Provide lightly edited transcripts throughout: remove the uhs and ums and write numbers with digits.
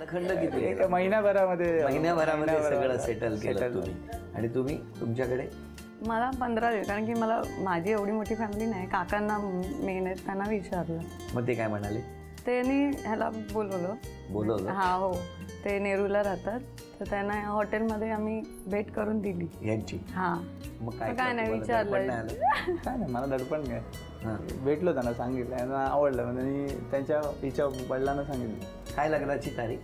कालखंड किती एक महिन्याभरामध्ये सगळं सेटल केलं तुम्ही. आणि तुम्ही तुमच्याकडे मला 15 दिवस, कारण की मला माझी एवढी मोठी फॅमिली नाही. काकांना मेन आहेत, त्यांना विचारलं. मग ते काय म्हणाले? त्यांनी ह्याला बोलवलं. हा हो, ते नेरूला राहतात, तर त्यांना हॉटेलमध्ये आम्ही भेट करून दिली यांची. हा मग काय नाही विचारलं. काय नाही, मला दडपण काय. भेटलो त्यांना, सांगितलं त्यांना आवडलं, म्हणजे त्यांच्या तिच्या वडिलांना सांगितलं. काय लग्नाची तारीख?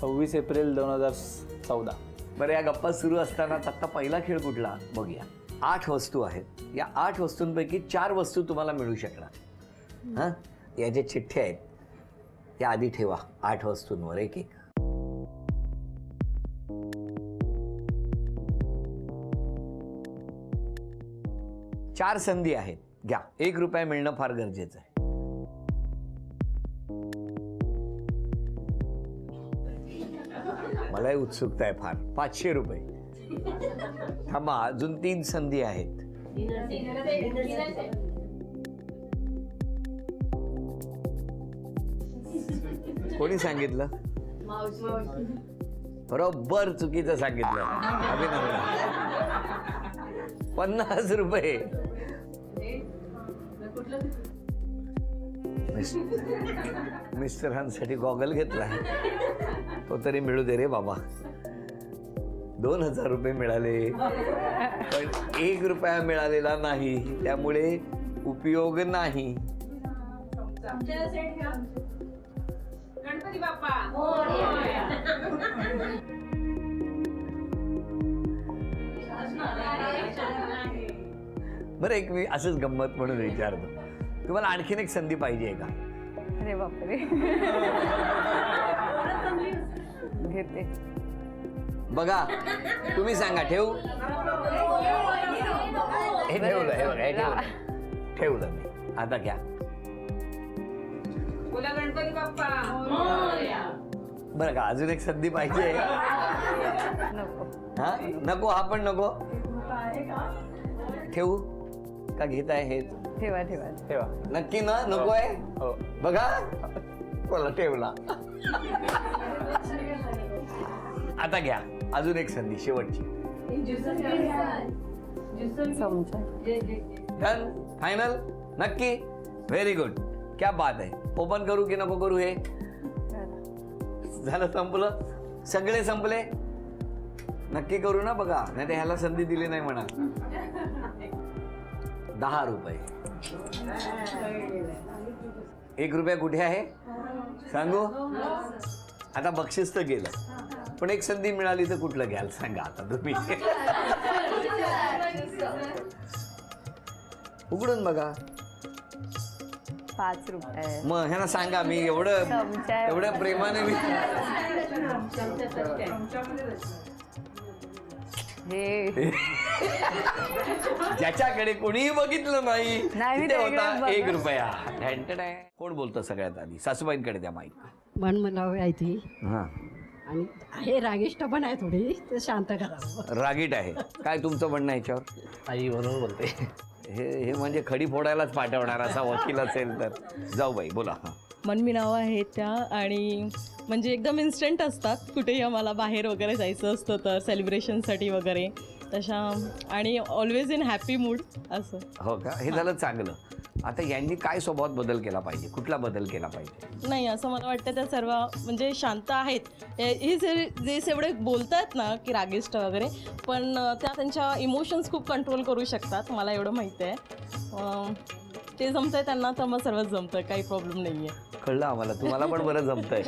26 एप्रिल 2014. बरं, या गप्पा सुरू असतानाच आता पहिला खेळ कुठला बघूया. 8 वस्तू आहेत. या 8 वस्तूंपैकी 4 वस्तू तुम्हाला मिळू शकणार. हां, या ज्या चिठ्ठ्या आहेत त्या आधी ठेवा. 8 वस्तूंवर एक एक. चार संधी आहेत, घ्या. 1 रुपया मिळणं फार गरजेचं आहे. मलाही उत्सुकता आहे फार. 500 रुपये. थांबा, अजून 3 संधी आहेत. कोणी सांगितलं? बरोबर चुकीचं सांगितलं. अभिनंदन. 50 रुपये. मिस्टरांसाठी गॉगल घेतला, तो तरी मिळू दे रे बाबा. 2000 रुपये मिळाले, पण 1 रुपया मिळालेला नाही, त्यामुळे उपयोग नाही. गणपती बाप्पा. बरं, एक मी असंच गंमत म्हणून विचारतो, तुम्हाला आणखीन एक संधी पाहिजे का? अरे बापरे. घेते. बघा, तुम्ही सांगा. ठेवू? हे ठेवलं, हे बघा, हे ठेवलं मी. आता घ्या. बोला गणपती बाप्पा. बरं का, अजून एक संधी पाहिजे? नको. हा, नको. हा पण नको. ठेवू का घेताय? हे ठेवा ठेवा. ठेवा. नक्की ना? नको आहे? हो. बघा, बोला, ठेवला. आता घ्या अजून एक संधी, शेवटची. चमचा. डन? फायनल? नक्की? Very good. क्या बात आहे. ओपन करू की नको करू? हे झालं, संपलं. सगळे संपले. नक्की करू ना? बघा, नाही तर ह्याला संधी दिली नाही म्हणा. 10 रुपये. 1 रुपया कुठे आहे सांगू? आता बक्षीस तर गेलं, पण एक संधी मिळाली तर कुठलं घ्याल सांगा आता तुम्ही. उघडून बघा. 5 रुपये. मग ह्यांना सांगा, मी एवढं प्रेमाने मी हे ज्याच्याकडे कोणीही बघितलं नाही नाही, तिथे मी होता बघा. 1 रुपया. कोण बोलतं सगळ्यात आधी? सासूबाईंकडे द्या माईक. मनमनाव आहे ती, हा, आणि हे रागिष्ट पण आहे थोडी, ते शांत करावं. रागीट आहे. काय तुमचं म्हणणं आहे याच्यावर? आई बरोबर बोलते. हे म्हणजे खडी फोडायलाच पाठवणार असा वकील असेल तर. जाऊ बाई, बोला. हा, मनमिनावा आहेत त्या, आणि म्हणजे एकदम इन्स्टंट असतात. कुठेही आम्हाला बाहेर वगैरे जायचं असतं तर सेलिब्रेशनसाठी वगैरे तशा, आणि ऑलवेज इन हॅपी मूड असं. हो का? हे झालं चांगलं. आता यांनी काय स्वभावात बदल केला पाहिजे? कुठला बदल केला पाहिजे? नाही, असं मला वाटतं त्या सर्व म्हणजे शांत आहेत. हे जे एवढे बोलतात ना की रागिष्ट वगैरे, पण त्या त्यांच्या इमोशन्स खूप कंट्रोल करू शकतात. मला एवढं माहिती आहे. ते जमतंय त्यांना, तर मग सर्वच जमतं, काही प्रॉब्लेम नाही आहे. कळलं आम्हाला. तुम्हाला पण बरं जमतंय.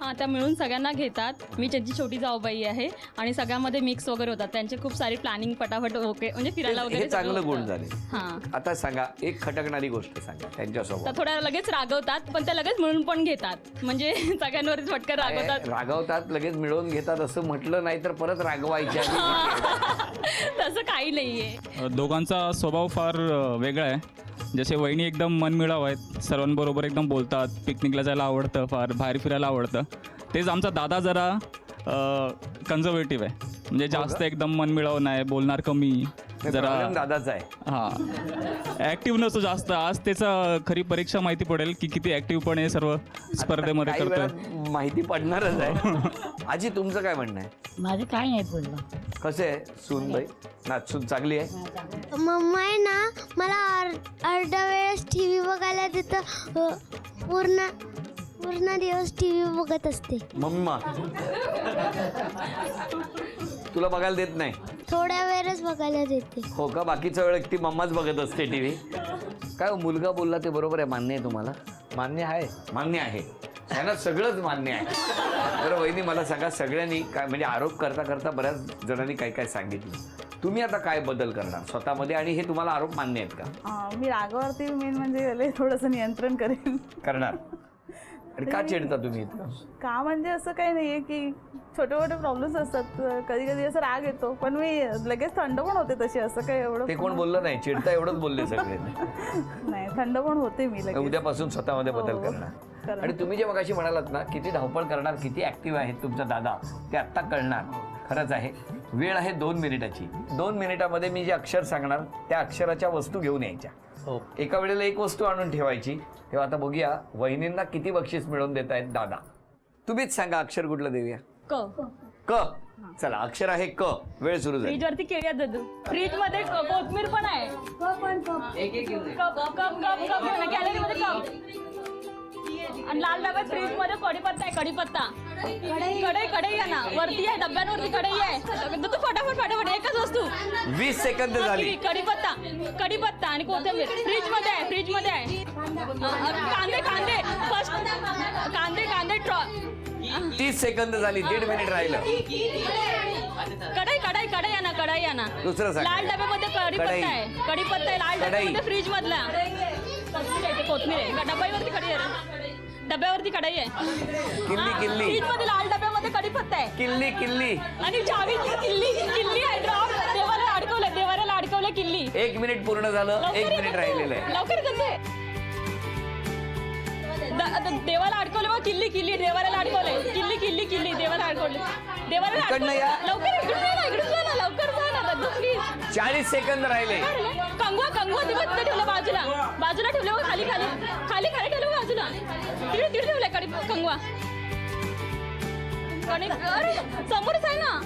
हां, त्या मिळून सगळ्यांना घेतात. मी त्यांची छोटी जाऊबाई आहे आणि सगळ्यामध्ये मिक्स वगैरे होतात. त्यांचे खूप सारी प्लॅनिंग पटापट ओके, म्हणजे फिरायला वगैरे हे चांगलं गुण झाले. हां. आता सांगा, एक खटकणारी गोष्ट सांगा त्यांच्यासोबत. त्या थोड्या लगेच रागवतात, पण त्या लगेच मिळून पण घेतात. म्हणजे सगळ्यांवरच फटकन रागवतात. रागवतात, लगेच मिळवून घेतात असं म्हटलं नाही तर परत रागवायच्या. तसं काही नाही आहे. दोघांचा स्वभाव फार वेगळा आहे. जसे वहिनी एकदम मनमिळाव आहेत, सर्वांबरोबर एकदम बोलतात, पिकनिकला जायला आवडतं, फार बाहेर फिरायला आवडतं. तेच आमचा दादा जरा कन्झर्वेटिव्ह आहे, म्हणजे जास्त एकदम मनमिळाव नाही, बोलणार कमी, जरा प्रॉब्लेम दादाचा आहे. हां ॲक्टिव्ह नसतो जास्त. आज त्याचा खरी परीक्षा माहिती पडेल की किती ॲक्टिव्ह पण हे सर्व स्पर्धेमध्ये काही करतोय. वेळात माहिती पडणारच आहे. आजी तुमचं काय म्हणणं आहे? माझं काय नाही बोललं. कसं आहे सूनबाई? सून चांगली आहे? मम्मा आहे ना मला अर्धा वेळेस टी व्ही बघायला देतं. पूर्ण दिवस टी व्ही बघत असते. मम्मा तुला बघायला देत नाही? थोड्या वेळच बघायला देते. हो का? बाकीचा वेळ ती मम्माच बघत असते टी व्ही. काय हो, मुलगा बोलला ते बरोबर आहे, मान्य आहे तुम्हाला? मान्य आहे. मान्य आहे, त्यांना सगळंच मान्य आहे. बरं वहिनी मला सांगा, सगळ्यांनी काय म्हणजे आरोप करता करता बऱ्याच जणांनी काय काय सांगितलं, तुम्ही आता काय बदल करणार स्वतःमध्ये आणि हे तुम्हाला आरोप मान्य आहेत का? मी रागावरती मेन म्हणजे थोडंसं नियंत्रण करेन. करणार. आणि का चिडता तुम्ही इतकं? का म्हणजे असं काही नाहीये की छोटे मोठे प्रॉब्लेम्स असतात, कधी कधी असं राग येतो, पण मी लगेच थंड पण होते तशी. असं काही एवढं ते कोण बोललं नाही, चिडता एवढंच बोलले सगळे. नाही, थंड पण होते मी लगेच. उद्यापासून स्वतःमध्ये बदल हो, करणार. करणार. आणि तुम्ही जे मगाशी म्हणालात ना, किती धावपळ करणार, किती ऍक्टिव्ह आहेत तुमचा दादा, ते आत्ता कळणार. खरंच आहे. वेळ आहे 2 मिनिटाची. 2 मिनिटामध्ये मी जे अक्षर सांगणार त्या अक्षराच्या वस्तू घेऊन यायच्या. हो. एका वेळेला एक वस्तू आणून ठेवायची. तेव्हा आता बघूया वहिनींना किती बक्षीस मिळवून देत आहेत दादा. तुम्हीच सांगा अक्षर कुठलं देऊया? क. चला अक्षर आहे क. वेळ सुरू झाली. फ्रीज वरती केळी आहेत दादू. फ्रीज मध्ये कोथमीर पण आहे. गॅलरीमध्ये कप आणि लाल डब्यात फ्रीज मध्ये कढीपत्ता आहे. कढीपत्ता कढई आहे ना, वरती आहे डब्यांवरती कढई आहे. तू फटाफट एकच वस्तू. 20 सेकंद झाली. कढीपत्ता आणि कोथिंबीर फ्रीज मध्ये आहे. कांदे फर्स्ट कांदे 30 सेकंद झाली. 1.5 मिनिट राहिलं. कढई आहे ना. दुसरं सांग. लाल डब्यामध्ये कढीपत्ता आहे. लाल डब्यामध्ये फ्रीज मधला कोथमीर आहे. डब्यावरती कढई आहे. किल्ली फ्रीज मध्ये लाल डब्यामध्ये कढीपत्ता आहे. किल्ली आणि चावी किल्ली आहे. ड्रॉप देवाला अडकवलं किल्ली. 1 मिनिट पूर्ण झालं. 1 मिनिट राहिलेलं आहे. लवकर देवाला अडकवलं मग किल्ली देवाला अडकवलंय. किल्ली देवाला अडकवले. इकडनं या. लवकर इकडून जा ना लवकर जा ना दादू प्लीज. 40 सेकंद राहिले. कंगवा तिथे ठेवलं बाजूला ठेवलं खाली ठेवलं बाजूला. तिकडे ठेवलंय कंगवा. समोरच आहे ना.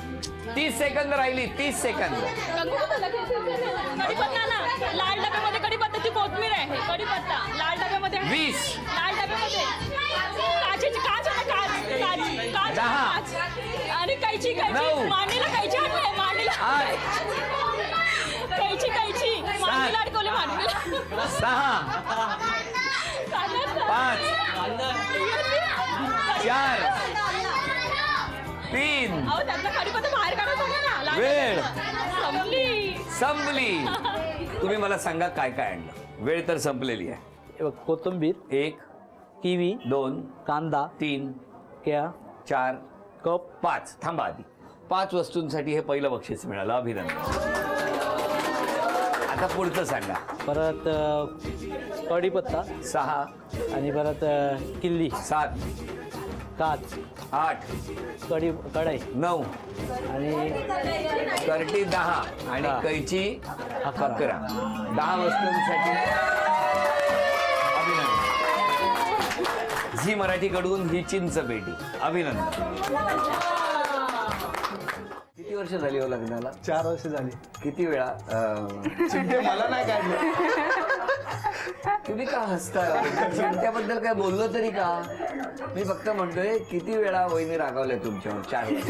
30 सेकंद राहिली. 30 सेकंद. कढीपत्ता ना. लाल डब्यामध्ये कढीपत्ताची कोथमीर आहे. कढीपत्ता लाल डब्यामध्ये 20. लाल डब्यामध्ये काच आणि कैची 9. मांडीला कैची आणलंय. मांडीला 8. कैची मांडीला अडकवली. 6. 5. 4. 3. अहो त्यातला कढीपत्ता बाहेर काढायचा ना. लाल वेळ संपली. तुम्ही मला सांगा काय काय आणलं. वेळ तर संपलेली आहे. हे बघ, कोथिंबीर, 1, किवी, 2, कांदा, 3, केळा, 4, कप, 5. थांबा आधी. 5 वस्तूंसाठी हे पहिलं बक्षीस मिळालं. अभिनंदन. आता पुढचं सांगा. परत कढीपत्ता 6, आणि परत किल्ली, 7, काच, 8, कढई 9, आणि कर्टी 10 आणि कैची 11. 10 वस्तूंसाठी अभिनंदन. झी मराठीकडून ही चिंच पेटी. अभिनंदन. किती वर्ष झाली हो लग्नाला? 4 वर्ष झाली. किती वेळा चिमटे मला नाही काढले. तुम्ही का हसताय? चिमट्याबद्दल काय बोललो तरी का? मी फक्त म्हणतोय किती वेळा वहिनी रागावल्या तुमच्यावर? 4 वर्ष.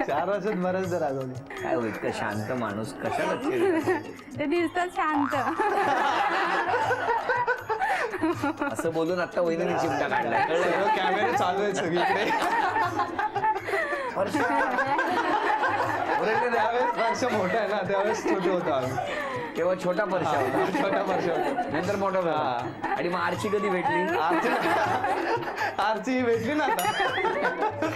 4 वर्षात बरेचदा रागवले. काय होईल का शांत माणूस कशाला चिडतो? ते दिसतात शांत. असं बोलून आता वहिनीने चिमटा काढलाय. कळलं? कॅमेरे चालू आहेत सगळीकडे. त्यावेळेस वर्ष मोठा आहे ना, त्यावेळेस छोटे होतो आम्ही. तेव्हा छोटा परशा होता. छोटा वर्ष होता. नंतर मोठा झाला. आणि मग आरची कधी भेटली? आरची भेटली ना आता.